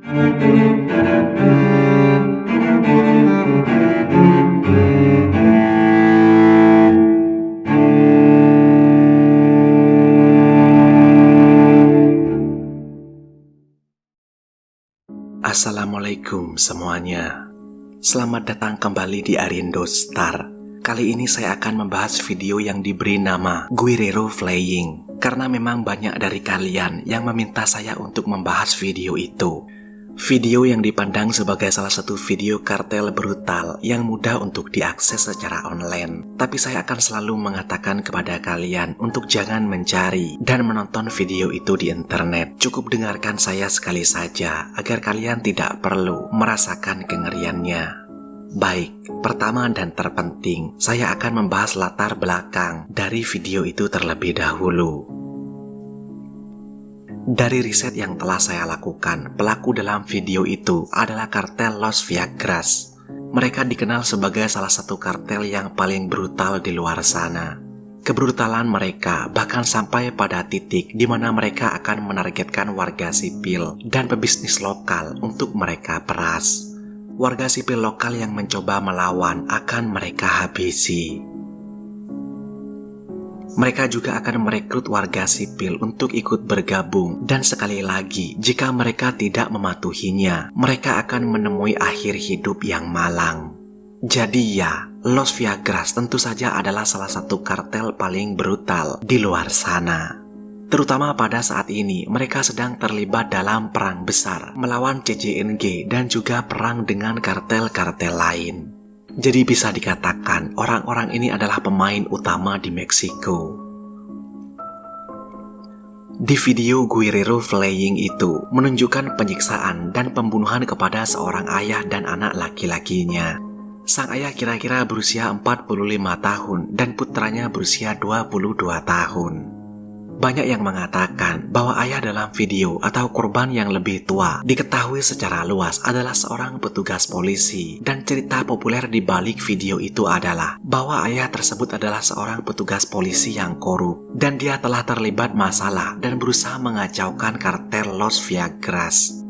Assalamualaikum semuanya. Selamat datang kembali di Arindo Star. Kali ini saya akan membahas video yang diberi nama Guerrero Flying, karena memang banyak dari kalian yang meminta saya untuk membahas video itu. Video yang dipandang sebagai salah satu video kartel brutal yang mudah untuk diakses secara online. Tapi saya akan selalu mengatakan kepada kalian untuk jangan mencari dan menonton video itu di internet. Cukup dengarkan saya sekali saja agar kalian tidak perlu merasakan kengeriannya. Baik, pertama dan terpenting, saya akan membahas latar belakang dari video itu terlebih dahulu. Dari riset yang telah saya lakukan, pelaku dalam video itu adalah kartel Los Viagras. Mereka dikenal sebagai salah satu kartel yang paling brutal di luar sana. Kebrutalan mereka bahkan sampai pada titik di mana mereka akan menargetkan warga sipil dan pebisnis lokal untuk mereka peras. Warga sipil lokal yang mencoba melawan akan mereka habisi. Mereka juga akan merekrut warga sipil untuk ikut bergabung, dan sekali lagi, jika mereka tidak mematuhinya, mereka akan menemui akhir hidup yang malang. Jadi ya, Los Viagras tentu saja adalah salah satu kartel paling brutal di luar sana. Terutama pada saat ini, mereka sedang terlibat dalam perang besar melawan CJNG dan juga perang dengan kartel-kartel lain. Jadi bisa dikatakan orang-orang ini adalah pemain utama di Meksiko. Di video Guerrero Flying itu menunjukkan penyiksaan dan pembunuhan kepada seorang ayah dan anak laki-lakinya. Sang ayah kira-kira berusia 45 tahun dan putranya berusia 22 tahun. Banyak yang mengatakan bahwa ayah dalam video atau korban yang lebih tua diketahui secara luas adalah seorang petugas polisi, dan cerita populer di balik video itu adalah bahwa ayah tersebut adalah seorang petugas polisi yang korup dan dia telah terlibat masalah dan berusaha mengacaukan kartel Los Viagras.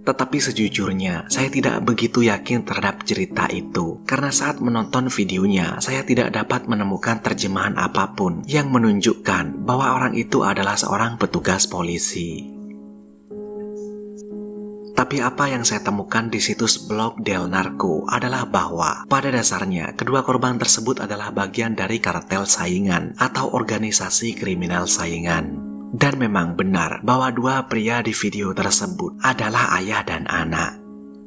Tetapi sejujurnya, saya tidak begitu yakin terhadap cerita itu, karena saat menonton videonya, saya tidak dapat menemukan terjemahan apapun yang menunjukkan bahwa orang itu adalah seorang petugas polisi. Tapi apa yang saya temukan di situs blog Del Narco adalah bahwa pada dasarnya kedua korban tersebut adalah bagian dari kartel saingan atau organisasi kriminal saingan. Dan memang benar bahwa dua pria di video tersebut adalah ayah dan anak.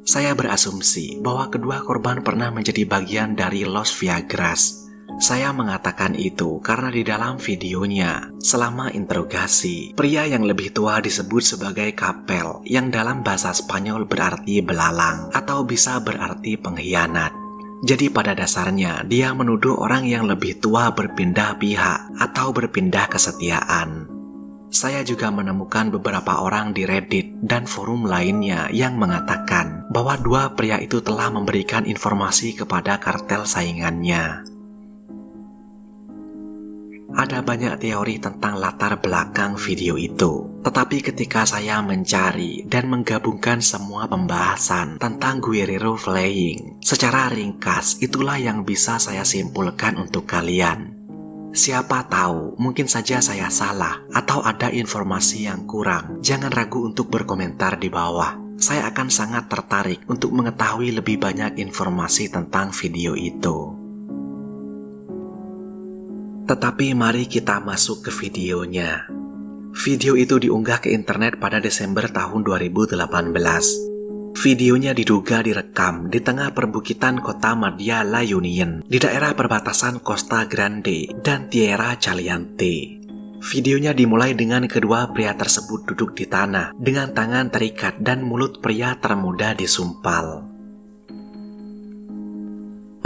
Saya berasumsi bahwa kedua korban pernah menjadi bagian dari Los Viagras. Saya mengatakan itu karena di dalam videonya, selama interogasi, pria yang lebih tua disebut sebagai Capel, yang dalam bahasa Spanyol berarti belalang atau bisa berarti pengkhianat. Jadi pada dasarnya dia menuduh orang yang lebih tua berpindah pihak atau berpindah kesetiaan. Saya juga menemukan beberapa orang di Reddit dan forum lainnya yang mengatakan bahwa dua pria itu telah memberikan informasi kepada kartel saingannya. Ada banyak teori tentang latar belakang video itu, tetapi ketika saya mencari dan menggabungkan semua pembahasan tentang Guerrero Flying secara ringkas, itulah yang bisa saya simpulkan untuk kalian. Siapa tahu, mungkin saja saya salah atau ada informasi yang kurang. Jangan ragu untuk berkomentar di bawah. Saya akan sangat tertarik untuk mengetahui lebih banyak informasi tentang video itu. Tetapi mari kita masuk ke videonya. Video itu diunggah ke internet pada Desember tahun 2018. Videonya diduga direkam di tengah perbukitan kota Madhya La Union di daerah perbatasan Costa Grande dan Tierra Caliente. Videonya dimulai dengan kedua pria tersebut duduk di tanah dengan tangan terikat dan mulut pria termuda disumpal.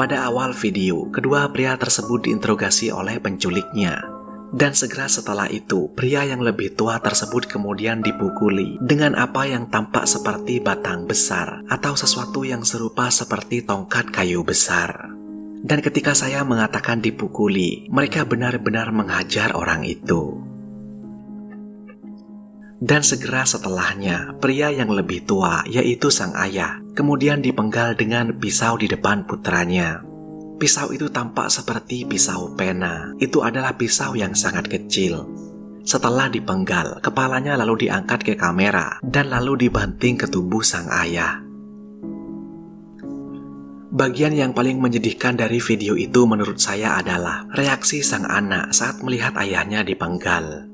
Pada awal video, kedua pria tersebut diinterogasi oleh penculiknya. Dan segera setelah itu, pria yang lebih tua tersebut kemudian dipukuli dengan apa yang tampak seperti batang besar atau sesuatu yang serupa seperti tongkat kayu besar. Dan ketika saya mengatakan dipukuli, mereka benar-benar menghajar orang itu. Dan segera setelahnya, pria yang lebih tua, yaitu sang ayah, kemudian dipenggal dengan pisau di depan putranya. Pisau itu tampak seperti pisau pena. Itu adalah pisau yang sangat kecil. Setelah dipenggal, kepalanya lalu diangkat ke kamera dan lalu dibanting ke tubuh sang ayah. Bagian yang paling menyedihkan dari video itu menurut saya adalah reaksi sang anak saat melihat ayahnya dipenggal.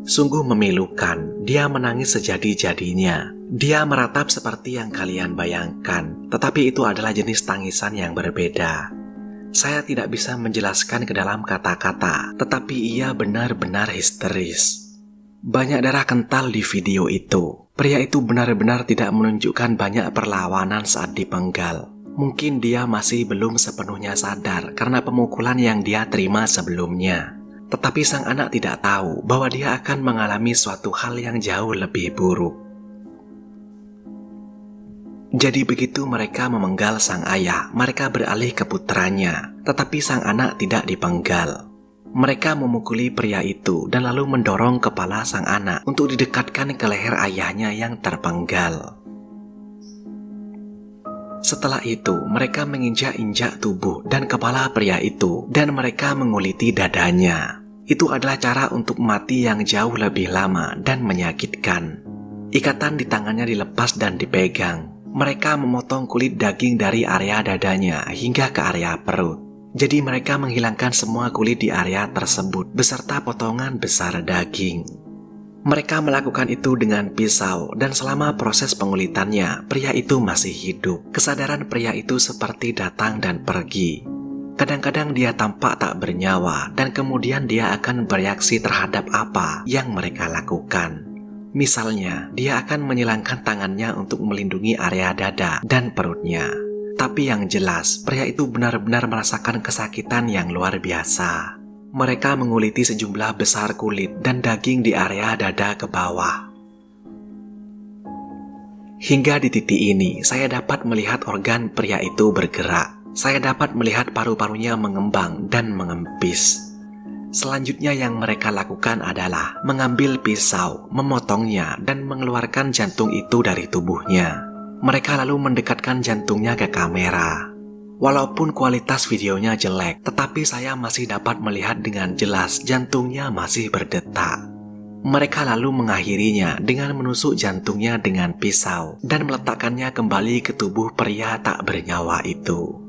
Sungguh memilukan, dia menangis sejadi-jadinya. Dia meratap seperti yang kalian bayangkan, tetapi itu adalah jenis tangisan yang berbeda. Saya tidak bisa menjelaskan ke dalam kata-kata, tetapi ia benar-benar histeris. Banyak darah kental di video itu. Pria itu benar-benar tidak menunjukkan banyak perlawanan saat dipenggal. Mungkin dia masih belum sepenuhnya sadar karena pemukulan yang dia terima sebelumnya. Tetapi sang anak tidak tahu bahwa dia akan mengalami suatu hal yang jauh lebih buruk. Jadi begitu mereka memenggal sang ayah, mereka beralih ke putranya. Tetapi sang anak tidak dipenggal. Mereka memukuli pria itu dan lalu mendorong kepala sang anak untuk didekatkan ke leher ayahnya yang terpenggal. Setelah itu, mereka menginjak-injak tubuh dan kepala pria itu dan mereka menguliti dadanya. Itu adalah cara untuk mati yang jauh lebih lama dan menyakitkan. Ikatan di tangannya dilepas dan dipegang. Mereka memotong kulit daging dari area dadanya hingga ke area perut. Jadi mereka menghilangkan semua kulit di area tersebut beserta potongan besar daging. Mereka melakukan itu dengan pisau dan selama proses pengulitannya, pria itu masih hidup. Kesadaran pria itu seperti datang dan pergi. Kadang-kadang dia tampak tak bernyawa dan kemudian dia akan bereaksi terhadap apa yang mereka lakukan. Misalnya, dia akan menyilangkan tangannya untuk melindungi area dada dan perutnya. Tapi yang jelas, pria itu benar-benar merasakan kesakitan yang luar biasa. Mereka menguliti sejumlah besar kulit dan daging di area dada ke bawah. Hingga di titik ini, saya dapat melihat organ pria itu bergerak. Saya dapat melihat paru-parunya mengembang dan mengempis. Selanjutnya yang mereka lakukan adalah mengambil pisau, memotongnya, dan mengeluarkan jantung itu dari tubuhnya. Mereka lalu mendekatkan jantungnya ke kamera. Walaupun kualitas videonya jelek, tetapi saya masih dapat melihat dengan jelas jantungnya masih berdetak. Mereka lalu mengakhirinya dengan menusuk jantungnya dengan pisau dan meletakkannya kembali ke tubuh pria tak bernyawa itu.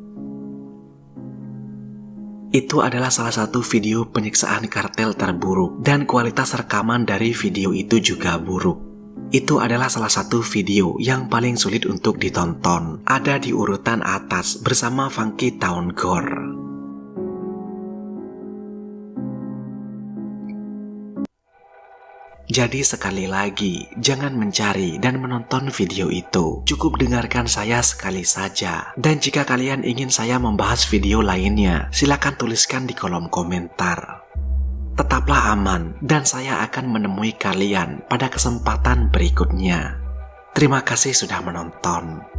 Itu adalah salah satu video penyiksaan kartel terburuk dan kualitas rekaman dari video itu juga buruk. Itu adalah salah satu video yang paling sulit untuk ditonton. Ada di urutan atas bersama Funky Town Gore. Jadi sekali lagi, jangan mencari dan menonton video itu. Cukup dengarkan saya sekali saja. Dan jika kalian ingin saya membahas video lainnya, silakan tuliskan di kolom komentar. Tetaplah aman dan saya akan menemui kalian pada kesempatan berikutnya. Terima kasih sudah menonton.